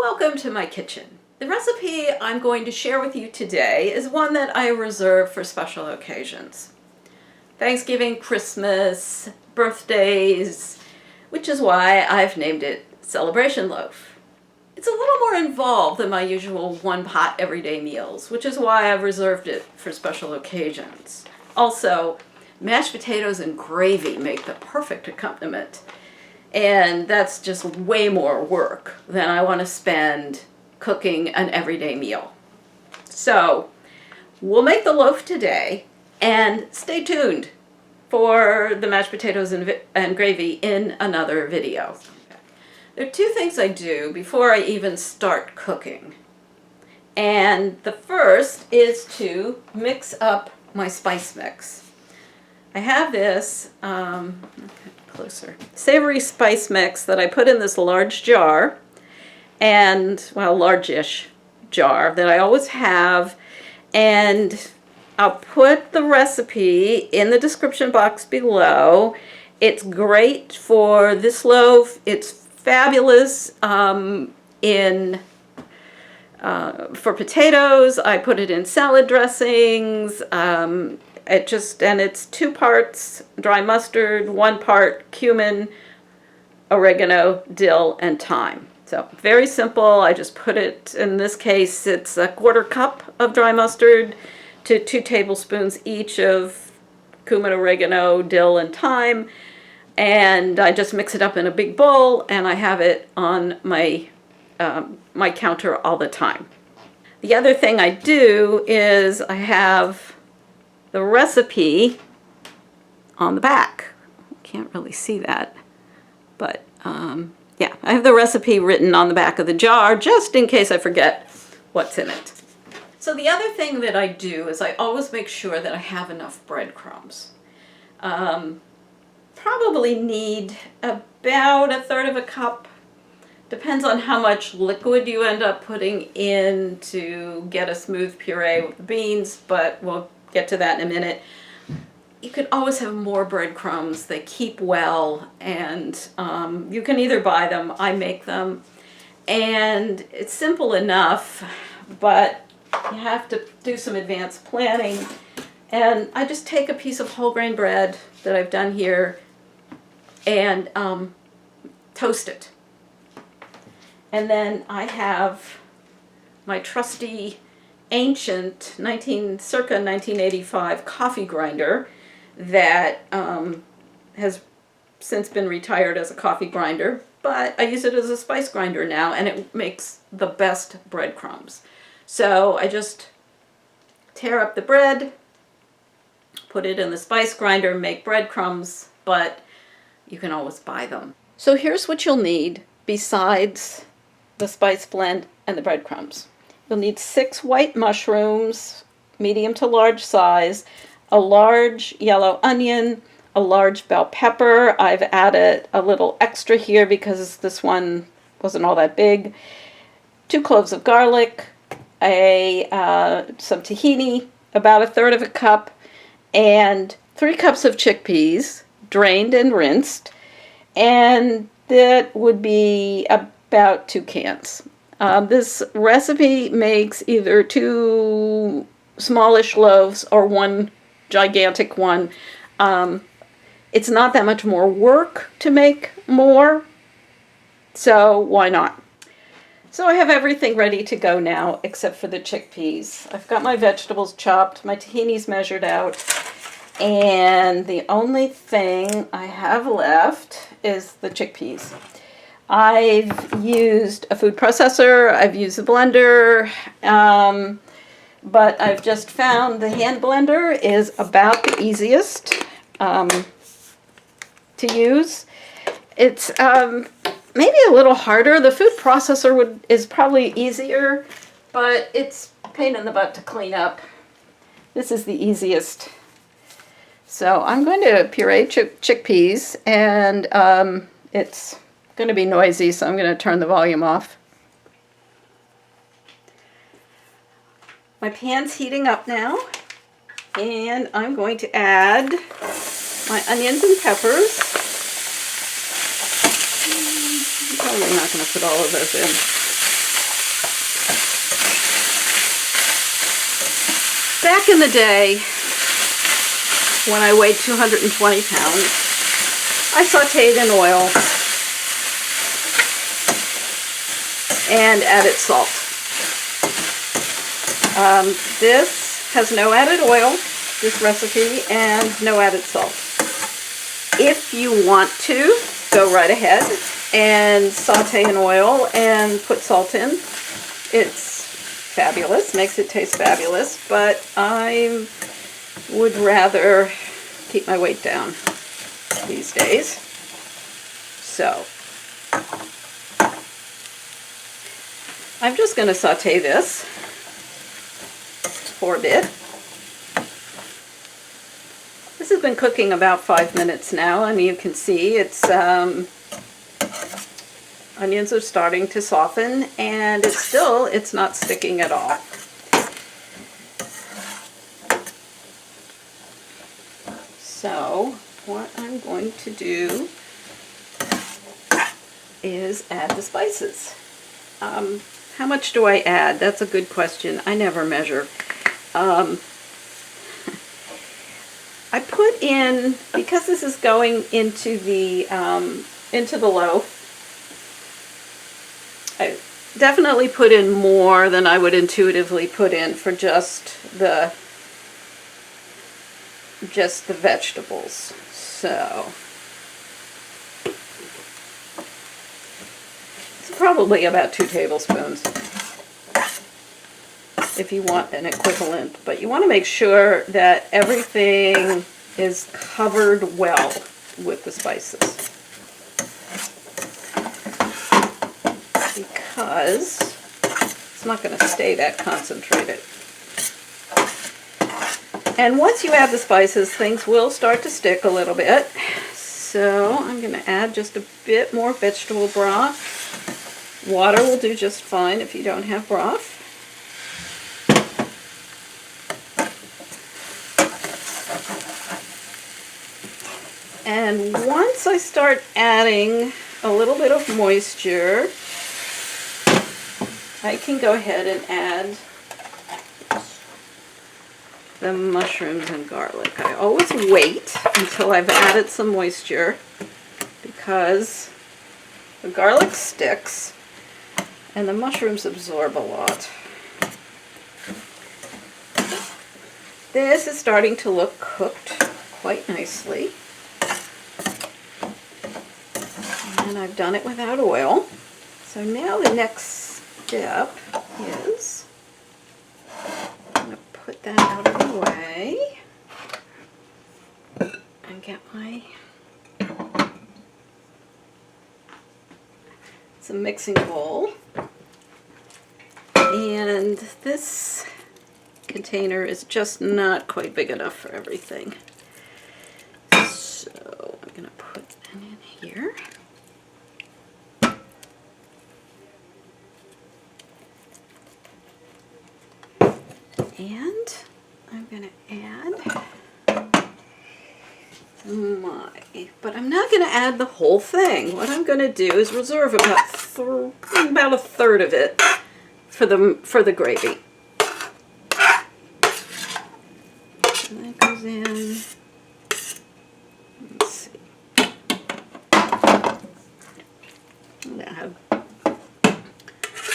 Welcome to my kitchen. The recipe I'm going to share with you today is one that I reserve for special occasions. Thanksgiving, Christmas, birthdays, which is why I've named it Celebration Loaf. It's a little more involved than my usual one-pot everyday meals, which is why I've reserved it for special occasions. Also, mashed potatoes and gravy make the perfect accompaniment. And that's just way more work than I want to spend cooking an everyday meal. So we'll make the loaf today, and stay tuned for the mashed potatoes and gravy in another video. There are two things I do before I even start cooking. And the first is to mix up my spice mix. I have this, closer, Savory Spice mix that I put in this large jar, and, well, large-ish jar that I always have, and I'll put the recipe in the description box below. It's great for this loaf. It's fabulous for potatoes. I put it in salad dressings. And it's 2 parts dry mustard, 1 part cumin, oregano, dill, and thyme. So very simple. I just put it, in this case, it's a 1/4 cup of dry mustard to 2 tablespoons each of cumin, oregano, dill, and thyme. And I just mix it up in a big bowl, and I have it on my, my counter all the time. The other thing I do is I have the recipe on the back. Can't really see that, but yeah, I have the recipe written on the back of the jar just in case I forget what's in it. So the other thing that I do is I always make sure that I have enough breadcrumbs. Probably need about 1/3 cup. Depends on how much liquid you end up putting in to get a smooth puree with the beans, but we'll get to that in a minute. You could always have more breadcrumbs. They keep well, and you can either buy them, I make them, and it's simple enough, but you have to do some advanced planning. And I just take a piece of whole grain bread that I've done here and toast it. And then I have my trusty ancient circa 1985 coffee grinder that has since been retired as a coffee grinder, but I use it as a spice grinder now, and it makes the best breadcrumbs. So I just tear up the bread, put it in the spice grinder, make breadcrumbs, but you can always buy them. So here's what you'll need besides the spice blend and the breadcrumbs. You'll need 6 white mushrooms, medium to large size, a large yellow onion, a large bell pepper. I've added a little extra here because this one wasn't all that big. 2 cloves of garlic, some tahini, about 1/3 cup, and 3 cups of chickpeas, drained and rinsed, and that would be about 2 cans. This recipe makes either 2 smallish loaves or 1 gigantic one. It's not that much more work to make more, so why not? So I have everything ready to go now except for the chickpeas. I've got my vegetables chopped, my tahini's measured out, and the only thing I have left is the chickpeas. I've used a food processor, I've used a blender, but I've just found the hand blender is about the easiest to use. It's maybe a little harder. The food processor is probably easier, but it's a pain in the butt to clean up. This is the easiest. So I'm going to puree chickpeas, and it's going to be noisy, so I'm going to turn the volume off. My pan's heating up now, and I'm going to add my onions and peppers. I'm probably not going to put all of those in. Back in the day, when I weighed 220 pounds, I sautéed in oil and added salt. This has no added oil, this recipe, and no added salt. If you want to, go right ahead and saute in oil and put salt in. It's fabulous, makes it taste fabulous, but I would rather keep my weight down these days. So I'm just going to saute this for a bit. This has been cooking about 5 minutes now, and you can see it's onions are starting to soften, and it's not sticking at all. So what I'm going to do is add the spices. How much do I add? That's a good question. I never measure. I put in, because this is going into the loaf, I definitely put in more than I would intuitively put in for just the vegetables. So it's probably about 2 tablespoons if you want an equivalent, but you want to make sure that everything is covered well with the spices, because it's not going to stay that concentrated. And once you add the spices, things will start to stick a little bit. So I'm going to add just a bit more vegetable broth. Water will do just fine if you don't have broth. And once I start adding a little bit of moisture, I can go ahead and add the mushrooms and garlic. I always wait until I've added some moisture, because the garlic sticks and the mushrooms absorb a lot. This is starting to look cooked quite nicely. And I've done it without oil. So now the next step is, I'm going to put that out of the way and get my some mixing bowl. And this container is just not quite big enough for everything. So I'm going to put it in here. And I'm going to add but I'm not going to add the whole thing. What I'm going to do is reserve about a third of it for the gravy. And that goes in. Let's see. I'm going to have a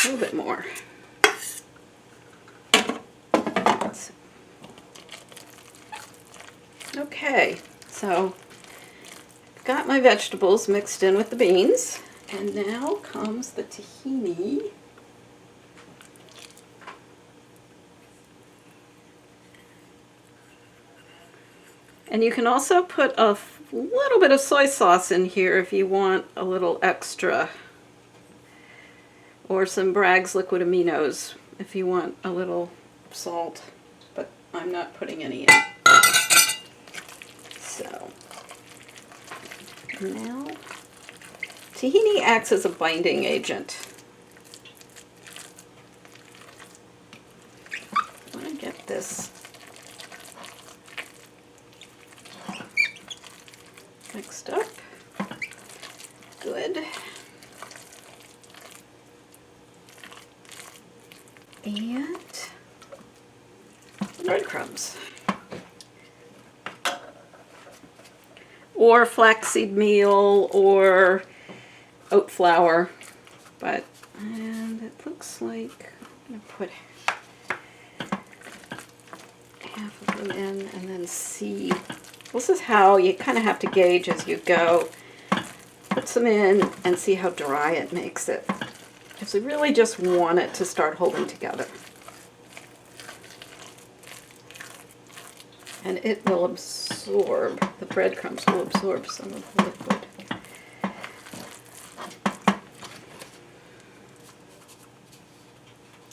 little bit more. Okay, so I've got my vegetables mixed in with the beans, and now comes the tahini. And you can also put a little bit of soy sauce in here if you want a little extra, or some Bragg's liquid aminos if you want a little salt, but I'm not putting any in. So now tahini acts as a binding agent. I want to get this mixed up. Good. And breadcrumbs. Or flaxseed meal or oat flour. And it looks like I'm going to put half of them in and then see. This is how you kind of have to gauge as you go. Put some in and see how dry it makes it. Because we really just want it to start holding together. And it will absorb, the breadcrumbs will absorb some of the liquid.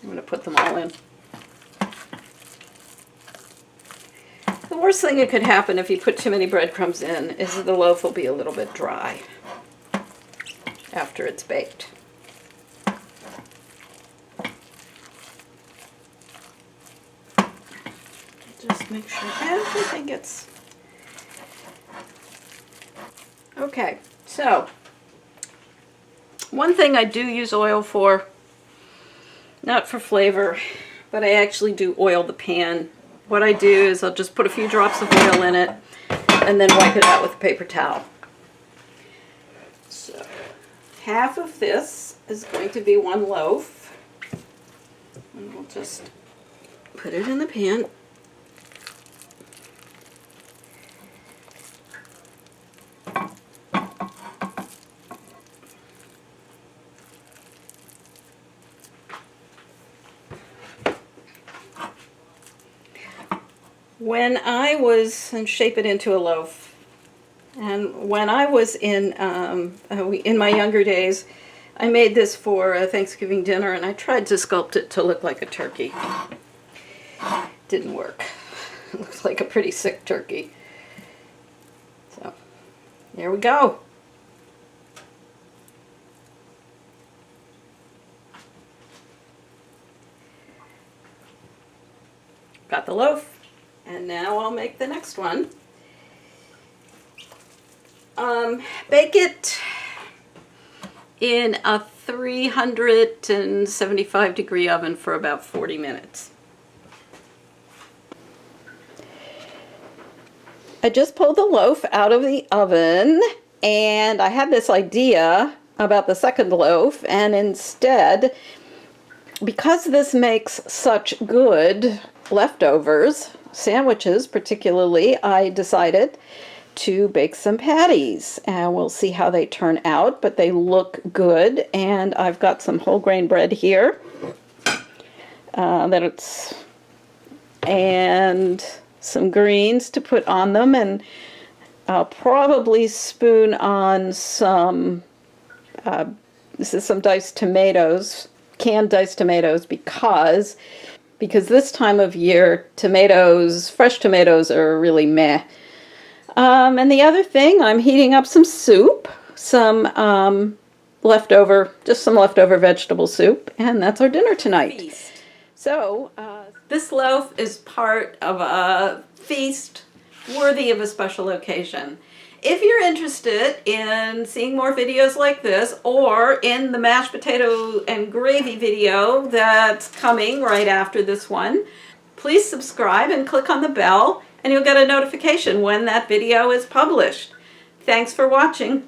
I'm going to put them all in. The worst thing that could happen if you put too many breadcrumbs in is that the loaf will be a little bit dry after it's baked. Just make sure everything gets... Okay, so one thing I do use oil for, not for flavor, but I actually do oil the pan. What I do is I'll just put a few drops of oil in it and then wipe it out with a paper towel. So half of this is going to be one loaf. And we'll just put it in the pan. When I was, and shape it into a loaf, and when I was in my younger days, I made this for a Thanksgiving dinner, and I tried to sculpt it to look like a turkey. Didn't work. It looks like a pretty sick turkey. So, there we go. Got the loaf. And now I'll make the next one. Bake it in a 375 degree oven for about 40 minutes. I just pulled the loaf out of the oven, and I had this idea about the second loaf, and instead, because this makes such good leftovers, sandwiches particularly, I decided to bake some patties, and we'll see how they turn out, but they look good. And I've got some whole grain bread here and some greens to put on them, and I'll probably spoon on some this is some diced tomatoes, canned diced tomatoes, because this time of year, fresh tomatoes are really meh. And the other thing, I'm heating up some soup, some leftover vegetable soup, and that's our dinner tonight. Feast. So, this loaf is part of a feast worthy of a special occasion. If you're interested in seeing more videos like this, or in the mashed potato and gravy video that's coming right after this one, please subscribe and click on the bell, and you'll get a notification when that video is published. Thanks for watching.